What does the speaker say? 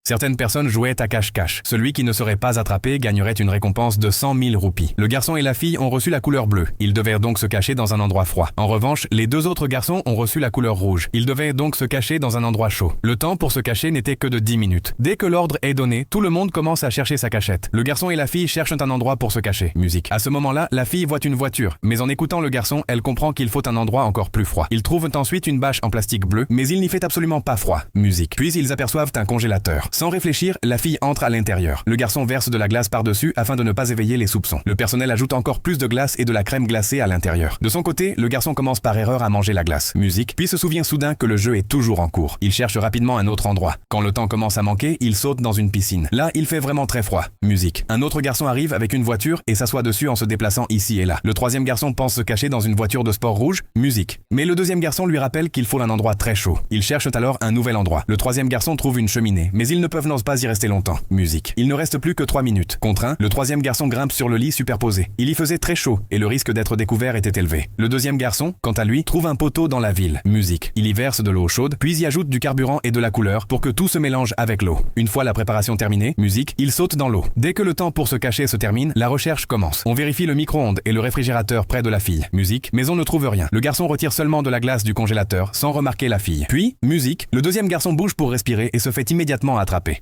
Certaines personnes jouaient à cache-cache. Celui qui ne serait pas attrapé gagnerait une récompense de 100 000 roupies. Le garçon et la fille ont reçu la couleur bleue. Ils devaient donc se cacher dans un endroit froid. En revanche, les deux autres garçons ont reçu la couleur rouge. Ils devaient donc se cacher dans un endroit chaud. Le temps pour se cacher n'était que de 10 minutes. Dès que l'ordre est donné, tout le monde commence à chercher sa cachette. Le garçon et la fille cherchent un endroit pour se cacher. Musique. À ce moment-là, la fille voit une voiture, mais en écoutant le garçon, elle comprend qu'il faut un endroit encore plus froid. Ils trouvent ensuite une bâche en plastique bleu, mais il n'y fait absolument pas froid. Musique. Puis ils aperçoivent un congélateur. Sans réfléchir, la fille entre à l'intérieur. Le garçon verse de la glace par-dessus afin de ne pas éveiller les soupçons. Le personnel ajoute encore plus de glace et de la crème glacée à l'intérieur. De son côté, le garçon commence par erreur à manger la glace. Musique. Puis se souvient soudain que le jeu est toujours en cours. Il cherche rapidement un autre endroit. Quand le temps commence à manquer, il saute dans une piscine. Là, il fait vraiment très froid. Musique. Un autre garçon arrive avec une voiture et s'assoit dessus en se déplaçant ici et là. Le troisième garçon pense se cacher dans une voiture de sport rouge. Musique. Mais le deuxième garçon lui rappelle qu'il faut un endroit très chaud. Ils cherchent alors un nouvel endroit. Le troisième garçon trouve une cheminée, mais ils ne peuvent pas y rester longtemps. Musique. Il ne reste plus que 3 minutes. Contraint, le troisième garçon grimpe sur le lit superposé. Il y faisait très chaud et le risque d'être découvert était élevé. Le deuxième garçon, quant à lui, trouve un poteau dans la ville. Musique. Il y verse de l'eau chaude, puis y ajoute du carburant et de la couleur pour que tout se mélange avec l'eau. Une fois la préparation terminée, musique, il saute dans l'eau. Dès que le temps pour se cacher se termine, la recherche commence. On vérifie le micro-ondes et le réfrigérateur près de la fille. Musique, mais on ne trouve rien. Le garçon retire seulement de la glace du congélateur sans remarquer la fille. Puis, musique, le deuxième garçon bouge pour respirer et se fait immédiatement attraper.